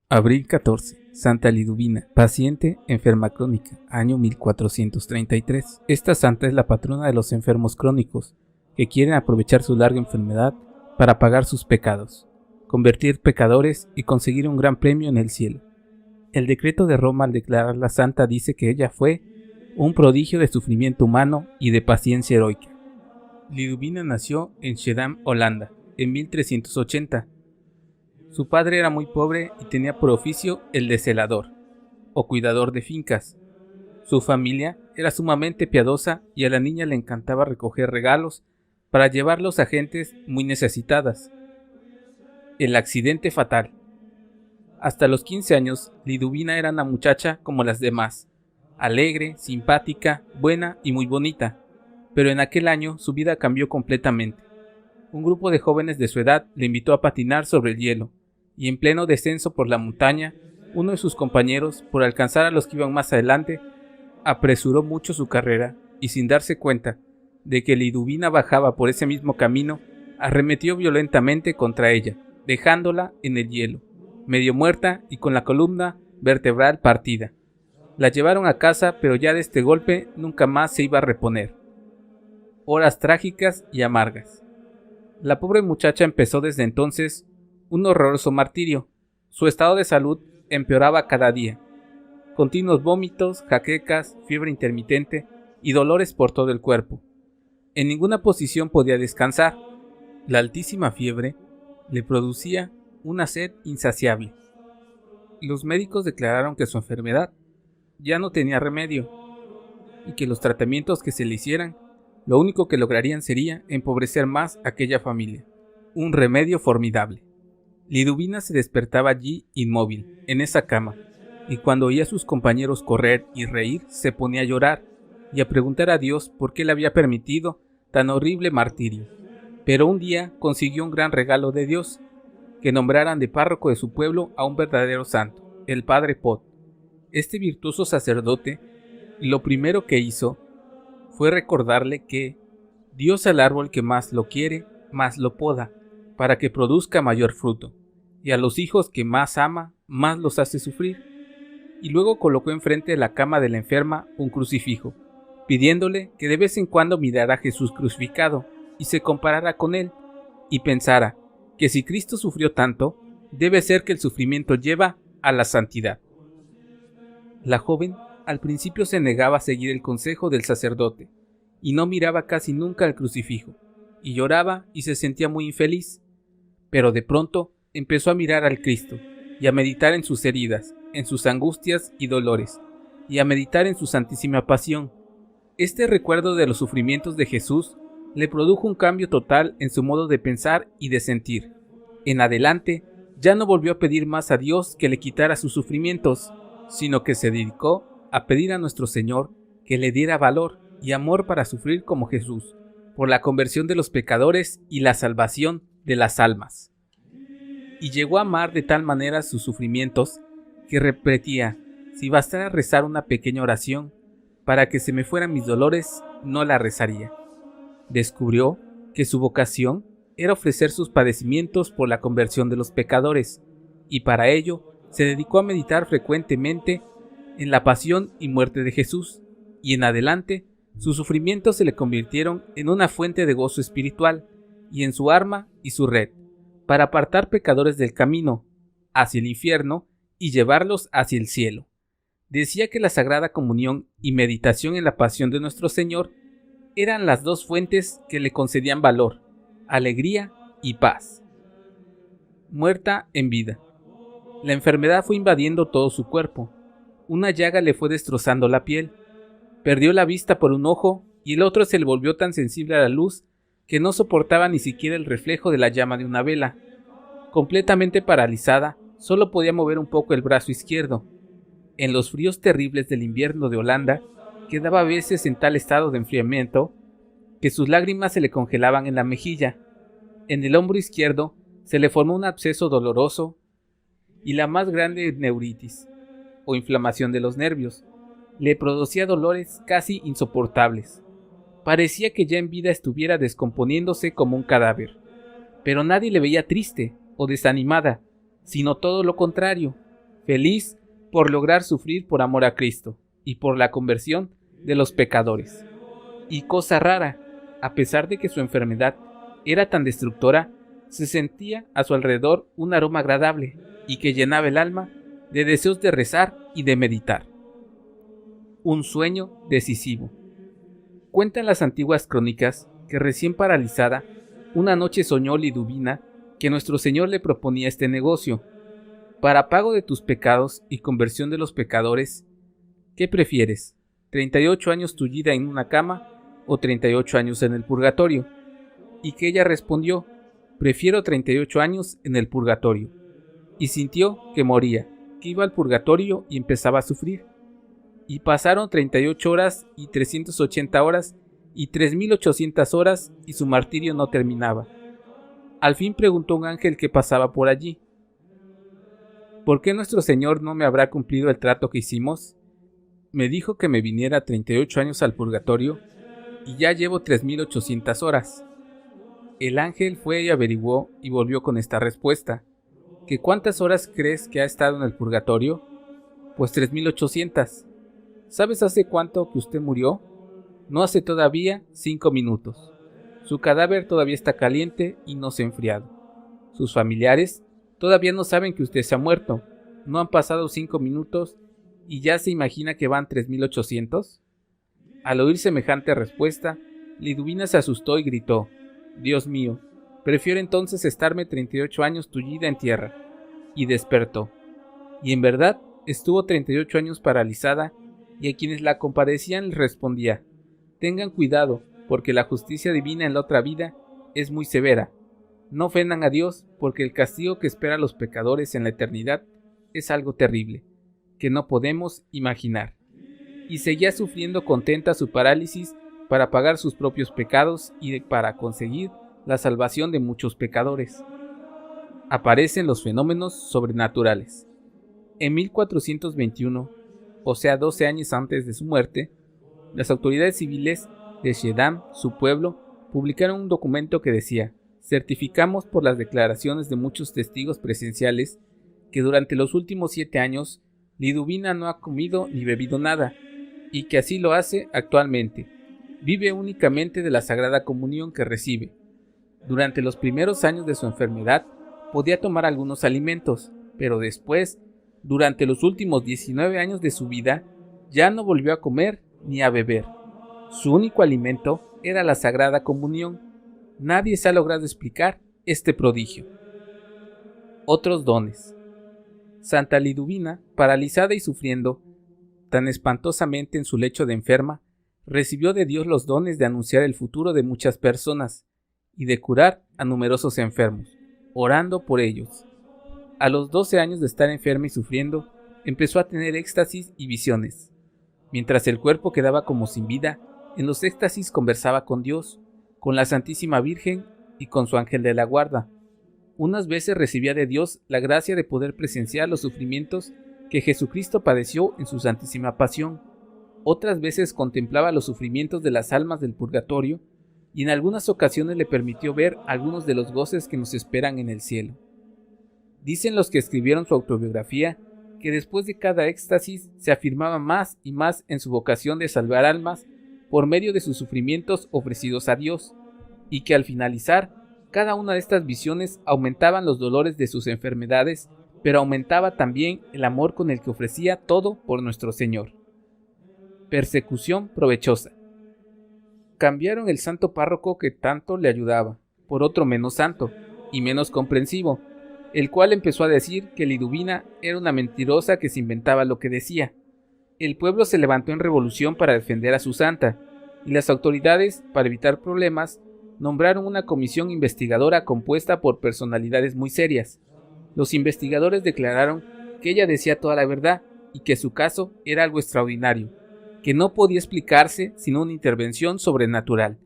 Abril 14. Santa Liduvina, paciente enferma crónica, año 1433. Esta santa es la patrona de los enfermos crónicos, que quieren aprovechar su larga enfermedad para pagar sus pecados, convertir pecadores y conseguir un gran premio en el cielo. El decreto de Roma al declararla santa dice que ella fue un prodigio de sufrimiento humano y de paciencia heroica. Liduvina nació en Schiedam, Holanda, en 1380. Su padre era muy pobre y tenía por oficio el de celador, o cuidador de fincas. Su familia era sumamente piadosa y a la niña le encantaba recoger regalos para llevarlos a gentes muy necesitadas. El accidente fatal. Hasta los 15 años, Liduvina era una muchacha como las demás, alegre, simpática, buena y muy bonita, pero en aquel año su vida cambió completamente. Un grupo de jóvenes de su edad le invitó a patinar sobre el hielo, y en pleno descenso por la montaña, uno de sus compañeros, por alcanzar a los que iban más adelante, apresuró mucho su carrera y sin darse cuenta de que Liduvina bajaba por ese mismo camino, arremetió violentamente contra ella, dejándola en el hielo, medio muerta y con la columna vertebral partida. La llevaron a casa, pero ya de este golpe nunca más se iba a reponer. Horas trágicas y amargas. La pobre muchacha empezó desde entonces un horroroso martirio. Su estado de salud empeoraba cada día. Continuos vómitos, jaquecas, fiebre intermitente y dolores por todo el cuerpo. En ninguna posición podía descansar. La altísima fiebre le producía una sed insaciable. Los médicos declararon que su enfermedad ya no tenía remedio y que los tratamientos que se le hicieran lo único que lograrían sería empobrecer más a aquella familia. Un remedio formidable. Liduvina se despertaba allí inmóvil, en esa cama, y cuando oía a sus compañeros correr y reír, se ponía a llorar y a preguntar a Dios por qué le había permitido tan horrible martirio. Pero un día consiguió un gran regalo de Dios, que nombraran de párroco de su pueblo a un verdadero santo, el padre Pot. Este virtuoso sacerdote, lo primero que hizo fue recordarle que Dios al árbol que más lo quiere, más lo poda, para que produzca mayor fruto, y a los hijos que más ama, más los hace sufrir. Y luego colocó enfrente de la cama de la enferma un crucifijo, pidiéndole que de vez en cuando mirara a Jesús crucificado y se comparara con él, y pensara que si Cristo sufrió tanto, debe ser que el sufrimiento lleva a la santidad. La joven al principio se negaba a seguir el consejo del sacerdote, y no miraba casi nunca al crucifijo, y lloraba y se sentía muy infeliz, pero de pronto empezó a mirar al Cristo, y a meditar en sus heridas, en sus angustias y dolores, y a meditar en su santísima pasión. Este recuerdo de los sufrimientos de Jesús le produjo un cambio total en su modo de pensar y de sentir. En adelante, ya no volvió a pedir más a Dios que le quitara sus sufrimientos, sino que se dedicó a pedir a nuestro Señor que le diera valor y amor para sufrir como Jesús, por la conversión de los pecadores y la salvación de las almas. Y llegó a amar de tal manera sus sufrimientos que repetía: si bastara rezar una pequeña oración para que se me fueran mis dolores, no la rezaría. Descubrió que su vocación era ofrecer sus padecimientos por la conversión de los pecadores, y para ello se dedicó a meditar frecuentemente en la pasión y muerte de Jesús, y en adelante sus sufrimientos se le convirtieron en una fuente de gozo espiritual, y en su arma y su red, para apartar pecadores del camino hacia el infierno y llevarlos hacia el cielo. Decía que la Sagrada Comunión y meditación en la pasión de nuestro Señor eran las dos fuentes que le concedían valor, alegría y paz. Muerta en vida. La enfermedad fue invadiendo todo su cuerpo. Una llaga le fue destrozando la piel. Perdió la vista por un ojo y el otro se le volvió tan sensible a la luz que no soportaba ni siquiera el reflejo de la llama de una vela. Completamente paralizada, solo podía mover un poco el brazo izquierdo. En los fríos terribles del invierno de Holanda, quedaba a veces en tal estado de enfriamiento que sus lágrimas se le congelaban en la mejilla. En el hombro izquierdo se le formó un absceso doloroso y la más grande neuritis, o inflamación de los nervios, le producía dolores casi insoportables. Parecía que ya en vida estuviera descomponiéndose como un cadáver, pero nadie le veía triste o desanimada, sino todo lo contrario. feliz por lograr sufrir por amor a Cristo y por la conversión de los pecadores. Y cosa rara, a pesar de que su enfermedad era tan destructora, se sentía a su alrededor un aroma agradable y que llenaba el alma de deseos de rezar y de meditar. Un sueño decisivo. Cuentan las antiguas crónicas que recién paralizada, una noche soñó Liduvina que nuestro Señor le proponía este negocio. Para pago de tus pecados y conversión de los pecadores, ¿qué prefieres? ¿38 años tullida en una cama o 38 años en el purgatorio? Y que ella respondió, prefiero 38 años en el purgatorio. Y sintió que moría, que iba al purgatorio y empezaba a sufrir. Y pasaron 38 horas y 380 horas y 3800 horas y su martirio no terminaba. Al fin preguntó un ángel que pasaba por allí, ¿por qué nuestro Señor no me habrá cumplido el trato que hicimos? Me dijo que me viniera 38 años al purgatorio y ya llevo 3800 horas. El ángel fue y averiguó y volvió con esta respuesta, ¿que cuántas horas crees que ha estado en el purgatorio? Pues 3800. ¿Sabes hace cuánto que usted murió? No hace todavía 5 minutos. Su cadáver todavía está caliente y no se ha enfriado. Sus familiares todavía no saben que usted se ha muerto. No han pasado 5 minutos y ya se imagina que van 3800. Al oír semejante respuesta, Liduvina se asustó y gritó, Dios mío, prefiero entonces estarme 38 años tullida en tierra. Y despertó. Y en verdad estuvo 38 años paralizada y a quienes la compadecían les respondía, tengan cuidado, porque la justicia divina en la otra vida es muy severa. No ofendan a Dios, porque el castigo que espera a los pecadores en la eternidad es algo terrible, que no podemos imaginar. Y seguía sufriendo contenta su parálisis para pagar sus propios pecados y para conseguir la salvación de muchos pecadores. Aparecen los fenómenos sobrenaturales. En 1421, o sea 12 años antes de su muerte, las autoridades civiles de Shedam, su pueblo, publicaron un documento que decía, certificamos por las declaraciones de muchos testigos presenciales que durante los últimos 7 años Liduvina no ha comido ni bebido nada, y que así lo hace actualmente. Vive únicamente de la Sagrada Comunión que recibe. Durante los primeros años de su enfermedad podía tomar algunos alimentos, pero después, durante los últimos 19 años de su vida, ya no volvió a comer ni a beber. Su único alimento era la Sagrada Comunión. Nadie se ha logrado explicar este prodigio. Otros dones. Santa Liduvina, paralizada y sufriendo tan espantosamente en su lecho de enferma, recibió de Dios los dones de anunciar el futuro de muchas personas y de curar a numerosos enfermos, orando por ellos. A los 12 años de estar enferma y sufriendo, empezó a tener éxtasis y visiones. Mientras el cuerpo quedaba como sin vida, en los éxtasis conversaba con Dios, con la Santísima Virgen y con su ángel de la guarda. Unas veces recibía de Dios la gracia de poder presenciar los sufrimientos que Jesucristo padeció en su Santísima Pasión. Otras veces contemplaba los sufrimientos de las almas del purgatorio y en algunas ocasiones le permitió ver algunos de los goces que nos esperan en el cielo. Dicen los que escribieron su autobiografía que después de cada éxtasis se afirmaba más y más en su vocación de salvar almas por medio de sus sufrimientos ofrecidos a Dios, y que al finalizar, cada una de estas visiones aumentaban los dolores de sus enfermedades, pero aumentaba también el amor con el que ofrecía todo por nuestro Señor. Persecución provechosa. Cambiaron el santo párroco que tanto le ayudaba, por otro menos santo y menos comprensivo, el cual empezó a decir que Liduvina era una mentirosa que se inventaba lo que decía. El pueblo se levantó en revolución para defender a su santa, y las autoridades, para evitar problemas, nombraron una comisión investigadora compuesta por personalidades muy serias. Los investigadores declararon que ella decía toda la verdad y que su caso era algo extraordinario, que no podía explicarse sin una intervención sobrenatural,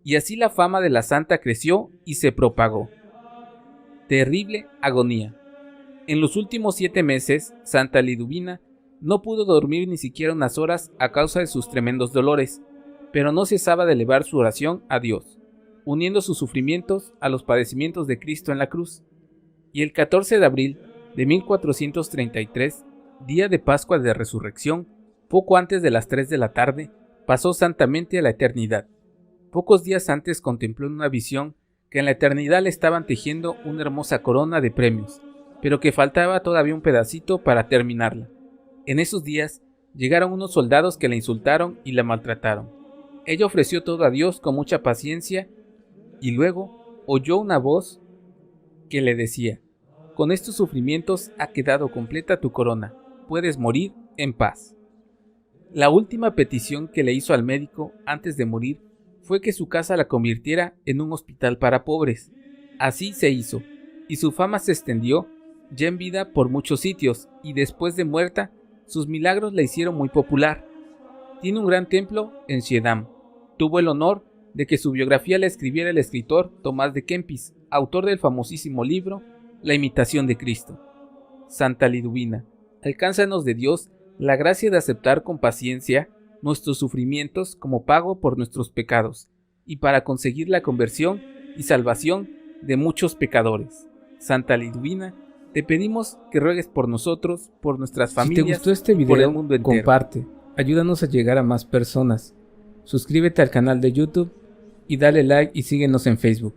y así la fama de la santa creció y se propagó. Terrible agonía. En los últimos 7 meses, Santa Liduvina no pudo dormir ni siquiera unas horas a causa de sus tremendos dolores, pero no cesaba de elevar su oración a Dios, uniendo sus sufrimientos a los padecimientos de Cristo en la cruz. Y el 14 de abril de 1433, día de Pascua de Resurrección, poco antes de las 3 de la tarde, pasó santamente a la eternidad. Pocos días antes contempló en una visión que en la eternidad le estaban tejiendo una hermosa corona de premios, pero que faltaba todavía un pedacito para terminarla. En esos días llegaron unos soldados que la insultaron y la maltrataron. Ella ofreció todo a Dios con mucha paciencia y luego oyó una voz que le decía: con estos sufrimientos ha quedado completa tu corona, puedes morir en paz. La última petición que le hizo al médico antes de morir fue que su casa la convirtiera en un hospital para pobres. Así se hizo, y su fama se extendió ya en vida por muchos sitios, y después de muerta, sus milagros la hicieron muy popular. Tiene un gran templo en Schiedam. Tuvo el honor de que su biografía la escribiera el escritor Tomás de Kempis, autor del famosísimo libro La imitación de Cristo. Santa Liduvina, alcánzanos de Dios la gracia de aceptar con paciencia nuestros sufrimientos como pago por nuestros pecados, y para conseguir la conversión y salvación de muchos pecadores. Santa Liduvina, te pedimos que ruegues por nosotros, por nuestras familias, si te gustó este video, por el mundo entero. Comparte, ayúdanos a llegar a más personas. Suscríbete al canal de YouTube y dale like y síguenos en Facebook.